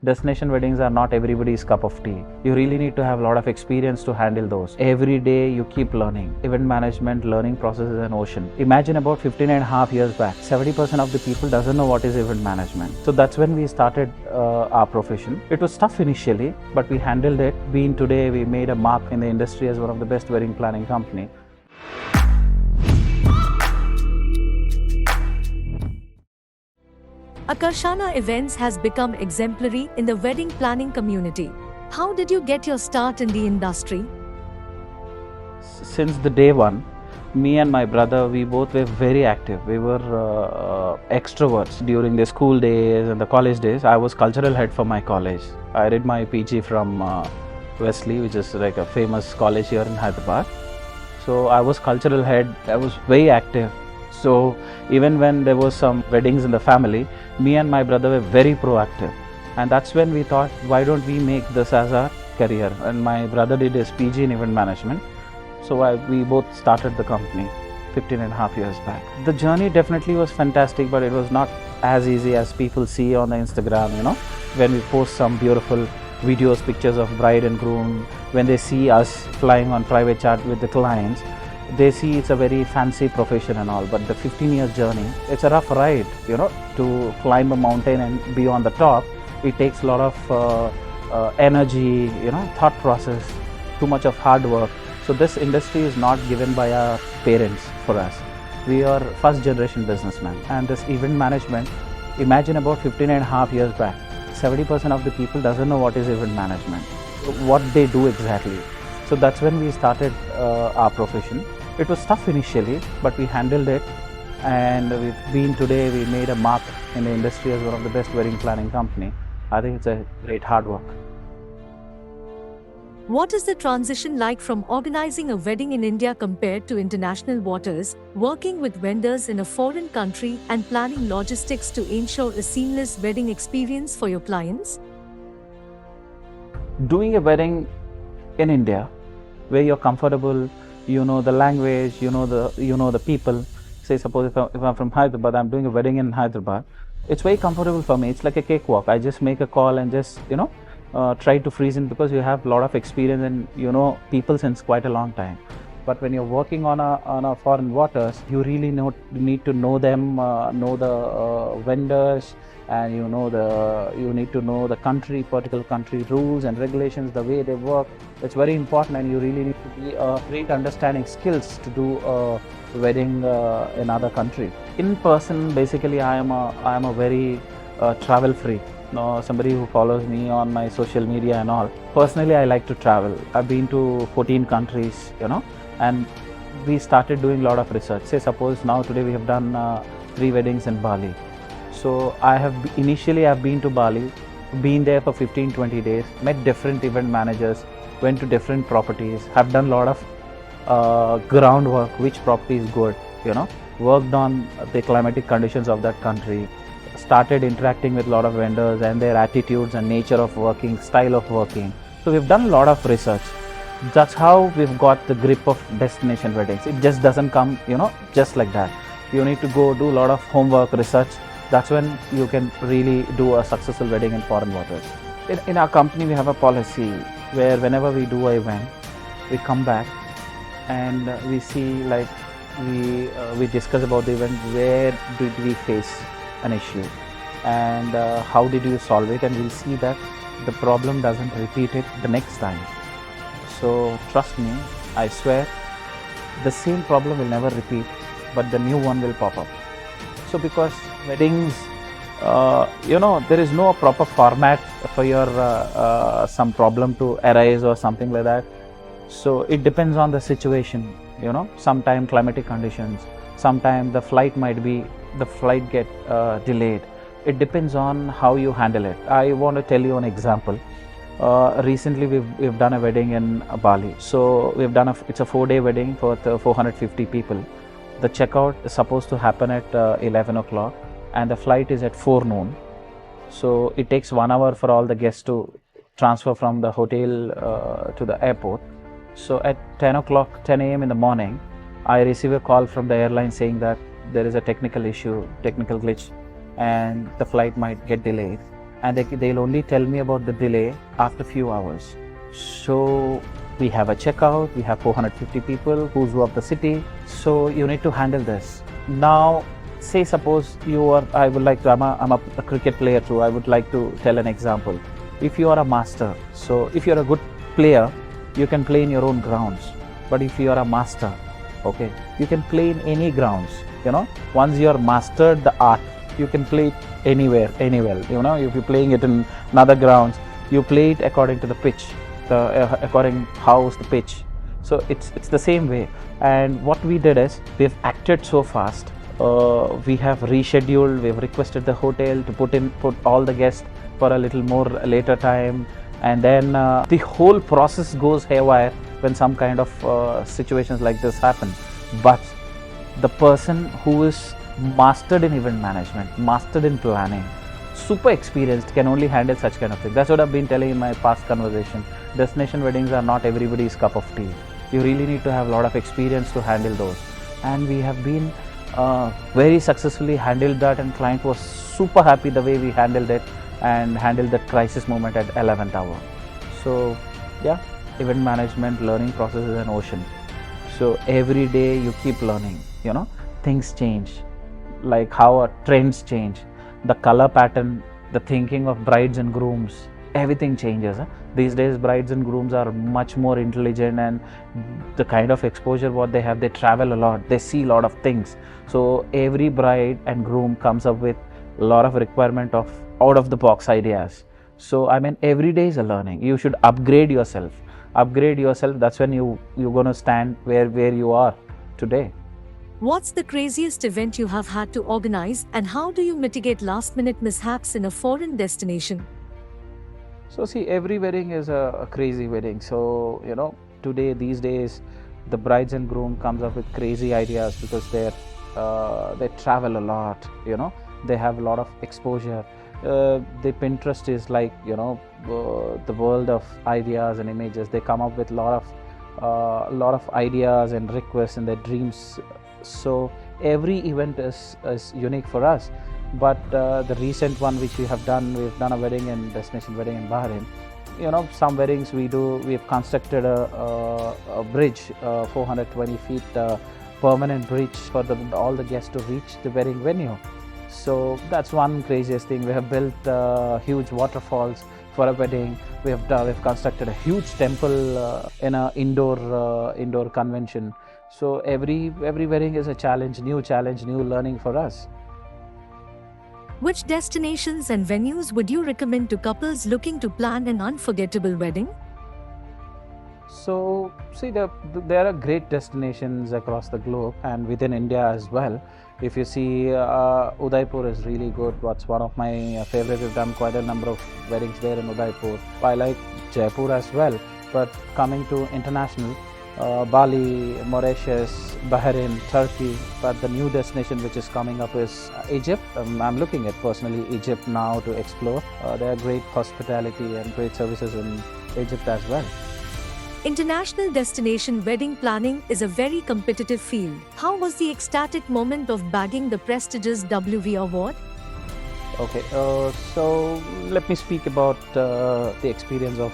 Destination weddings are not everybody's cup of tea. You really need to have a lot of experience to handle those. Every day you keep learning. Event management learning process is an ocean. Imagine about 15 and a half years back, 70% of the people doesn't know what is event management. So that's when we started our profession. It was tough initially, but we handled it. Being today, we made a mark in the industry as one of the best wedding planning company. Akarshana Events has become exemplary in the wedding planning community. How did you get your start in the industry? Since the day one, me and my brother, we both were very active. We were extroverts during the school days and the college days. I was cultural head for my college. I did my PG from Wesley, which is like a famous college here in Hyderabad. So I was cultural head. I was very active. So even when there was some weddings in the family, me and my brother were very proactive. And that's when we thought, why don't we make this as our career? And my brother did his PG in event management. So we both started the company 15 and a half years back. The journey definitely was fantastic, but it was not as easy as people see on the Instagram, when we post some beautiful videos, pictures of bride and groom, when they see us flying on private jet with the clients, they see it's a very fancy profession and all, but the 15-year journey, it's a rough ride, to climb a mountain and be on the top. It takes a lot of energy, thought process, too much of hard work. So this industry is not given by our parents for us. We are first generation businessmen, and this event management, imagine about 15 and a half years back, 70% of the people doesn't know what is event management, what they do exactly. So that's when we started our profession. It was tough initially, but we handled it, and today we made a mark in the industry as one of the best wedding planning company. I think it's a great hard work. What is the transition like from organizing a wedding in India compared to international waters, working with vendors in a foreign country and planning logistics to ensure a seamless wedding experience for your clients? Doing a wedding in India, where you're comfortable, you know the language, you know the people. Say suppose if I'm from Hyderabad, I'm doing a wedding in Hyderabad. It's very comfortable for me. It's like a cakewalk. I just make a call and just try to freeze in, because you have a lot of experience and people since quite a long time. But when you're working on a foreign waters, you really need to know them, know the vendors, and you need to know the particular country rules and regulations, the way they work. It's very important, and you really need to be a great understanding skills to do a wedding in other country. In person, basically, I am a very travel freak. Somebody who follows me on my social media and all. Personally, I like to travel. I've been to 14 countries, and we started doing a lot of research. Say suppose now today we have done 3 weddings in Bali. So I've been to Bali, been there for 15-20 days, met different event managers, went to different properties, have done a lot of groundwork, which property is good, worked on the climatic conditions of that country, started interacting with a lot of vendors and their attitudes and nature of working, style of working. So we've done a lot of research. That's how we've got the grip of destination weddings. It just doesn't come, just like that. You need to go do a lot of homework, research. That's when you can really do a successful wedding in foreign waters. In our company, we have a policy where whenever we do an event, we come back and we see, like, we discuss about the event, where did we face an issue and how did you solve it, and we'll see that the problem doesn't repeat it the next time. So trust me, I swear, the same problem will never repeat, but the new one will pop up. So because weddings, there is no proper format for your some problem to arise or something like that. So it depends on the situation, sometimes climatic conditions, sometimes the flight get delayed. It depends on how you handle it. I want to tell you an example. Recently we've done a wedding in Bali. So we've done it's a 4-day wedding for 450 people. The checkout is supposed to happen at 11 o'clock and the flight is at 4 noon. So it takes 1 hour for all the guests to transfer from the hotel to the airport. So at 10 a.m. in the morning, I receive a call from the airline saying that there is a technical glitch and the flight might get delayed. and they'll only tell me about the delay after few hours. So we have a checkout, we have 450 people who's of the city, so you need to handle this. Now, say suppose I'm a cricket player too, I would like to tell an example. If you are a master, so if you're a good player, you can play in your own grounds. But if you are a master, okay, you can play in any grounds, once you are mastered the art, you can play it anywhere, if you're playing it in another grounds, you play it according to the pitch, according how's the pitch. So it's the same way. And what we did is, we've acted so fast. We have rescheduled, we've requested the hotel to put all the guests for a little more later time, and then the whole process goes haywire when some kind of situations like this happen. But the person who is mastered in event management, mastered in planning, super experienced, can only handle such kind of thing. That's what I've been telling in my past conversation. Destination weddings are not everybody's cup of tea. You really need to have a lot of experience to handle those. And we have been very successfully handled that, and client was super happy the way we handled it and handled that crisis moment at 11th hour. So yeah, event management learning process is an ocean. So every day you keep learning, things change, like how our trends change, the color pattern, the thinking of brides and grooms, everything changes. These days brides and grooms are much more intelligent, and the kind of exposure what they have, they travel a lot, they see a lot of things. So every bride and groom comes up with a lot of requirement of out of the box ideas. So every day is a learning. You should upgrade yourself. That's when you're going to stand where you are today. What's the craziest event you have had to organize, and how do you mitigate last-minute mishaps in a foreign destination? So see, every wedding is a crazy wedding. So these days the brides and groom comes up with crazy ideas because they travel a lot. They have a lot of exposure. The Pinterest is like the world of ideas and images. They come up with a lot of ideas and requests and their dreams. So every event is unique for us. But the recent one which we've done a wedding and destination wedding in Bahrain. Some weddings we've constructed a bridge, 420 feet permanent bridge for all the guests to reach the wedding venue. So that's one craziest thing. We have built huge waterfalls for a wedding. We've constructed a huge temple in an indoor convention. So every wedding is a challenge, new learning for us. Which destinations and venues would you recommend to couples looking to plan an unforgettable wedding? So see, there are great destinations across the globe and within India as well. If you see, Udaipur is really good. That's one of my favorite. We've done quite a number of weddings there in Udaipur. I like Jaipur as well. But coming to international, Bali, Mauritius, Bahrain, Turkey, but the new destination which is coming up is Egypt. I'm looking at personally Egypt now to explore. There are great hospitality and great services in Egypt as well. International destination wedding planning is a very competitive field. How was the ecstatic moment of bagging the prestigious WV award? Okay, so let me speak about the experience of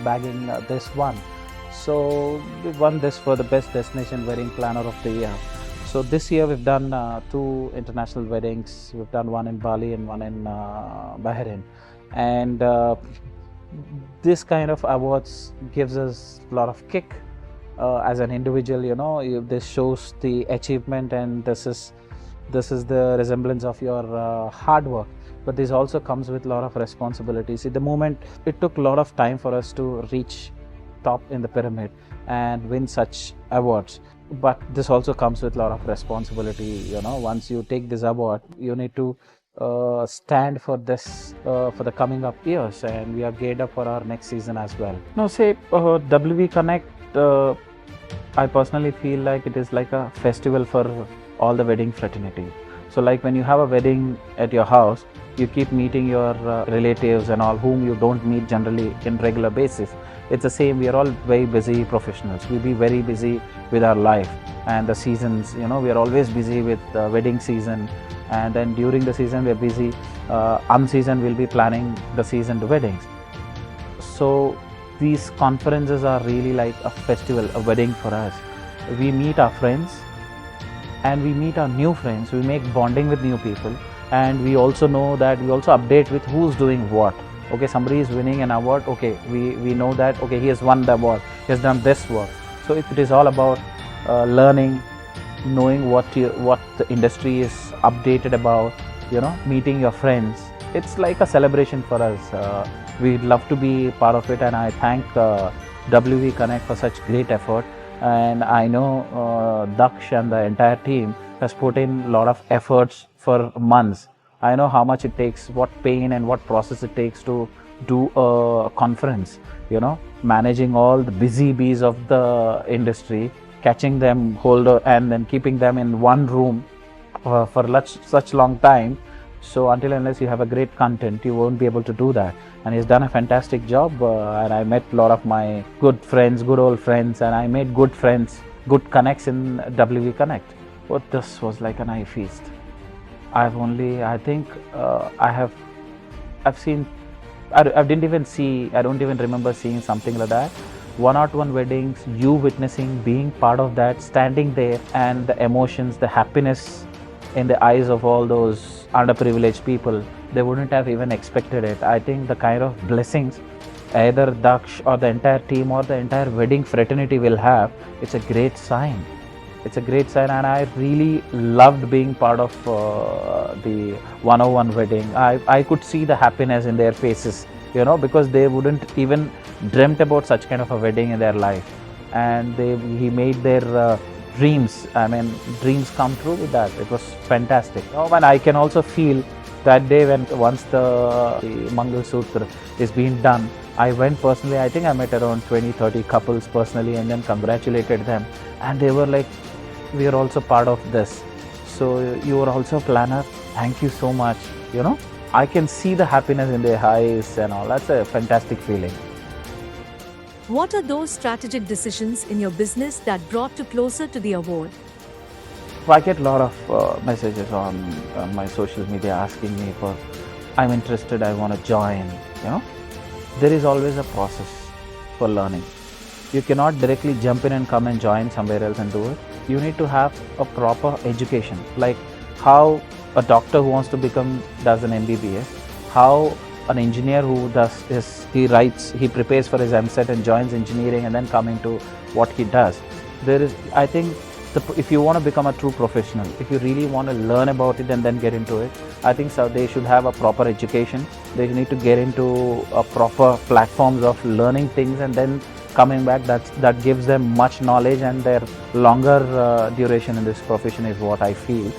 bagging this one. So we won this for the best destination wedding planner of the year. So this year we've done 2 international weddings. We've done one in Bali and one in Bahrain. And this kind of awards gives us a lot of kick as an individual. This shows the achievement, and this is the resemblance of your hard work. But this also comes with a lot of responsibilities. At the moment, it took a lot of time for us to reach top in the pyramid and win such awards. But this also comes with a lot of responsibility. Once you take this award, you need to stand for this for the coming up years, and we are geared up for our next season as well. Now, say WV Connect, I personally feel like it is like a festival for all the wedding fraternity. So like when you have a wedding at your house, you keep meeting your relatives and all whom you don't meet generally in regular basis. It's the same. We are all very busy professionals. We be very busy with our life and the seasons. We are always busy with the wedding season, and then during the season we are busy unseasoned will be planning the seasoned weddings. So these conferences are really like a festival, a wedding for us. We meet our friends and we meet our new friends. We make bonding with new people, and we also know that we also update with who's doing what. Okay, somebody is winning an award. Okay, we know that, okay, he has won the award, he has done this work. So it is all about learning, knowing what the industry is updated about, meeting your friends. It's like a celebration for us. We'd love to be part of it, and I thank WV Connect for such great effort. And I know Daksh and the entire team has put in a lot of efforts for months. I know how much it takes, what pain and what process it takes to do a conference, managing all the busy bees of the industry, catching them hold and then keeping them in one room for such long time. So until unless you have a great content, you won't be able to do that. And he's done a fantastic job, and I met a lot of my good friends, good old friends, and I made good friends, good connects in WV Connect. But this was like an eye feast. I don't even remember seeing something like that. 101 weddings, you witnessing, being part of that, standing there, and the emotions, the happiness in the eyes of all those underprivileged people, they wouldn't have even expected it. I think the kind of blessings either Daksh or the entire team or the entire wedding fraternity will have, it's a great sign. It's a great sign, and I really loved being part of the 101 wedding. I could see the happiness in their faces, because they wouldn't even dreamt about such kind of a wedding in their life. And he made their dreams come true with that. It was fantastic. And I can also feel that day when once the Mangal Sutra is being done, I went personally. I think I met around 20-30 couples personally and then congratulated them, and they were like, we are also part of this, so you are also a planner, thank you so much. I can see the happiness in their eyes and all. That's a fantastic feeling. What are those strategic decisions in your business that brought you closer to the award? I get a lot of messages on my social media asking me for, I'm interested, I want to join. There is always a process for learning. You cannot directly jump in and come and join somewhere else and do it. You need to have a proper education, like how a doctor who wants to does an MBBS, how an engineer who he prepares for his MSET and joins engineering and then coming to what he does. I think if you want to become a true professional, if you really want to learn about it and then get into it, I think so they should have a proper education. They need to get into a proper platforms of learning things and then coming back. That gives them much knowledge, and their longer duration in this profession is what I feel.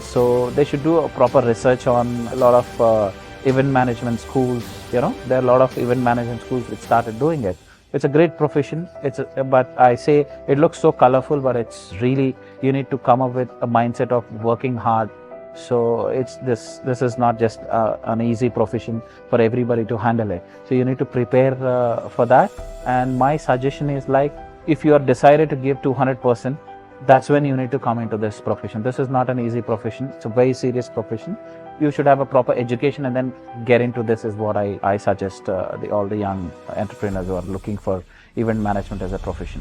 So they should do a proper research on a lot of event management schools. There are a lot of event management schools which started doing it. It's a great profession. But I say it looks so colorful, but it's really, you need to come up with a mindset of working hard. So this is not just an easy profession for everybody to handle it. So you need to prepare for that. And my suggestion is, like, if you are decided to give 200%, that's when you need to come into this profession. This is not an easy profession. It's a very serious profession. You should have a proper education and then get into this, is what I suggest all the young entrepreneurs who are looking for event management as a profession.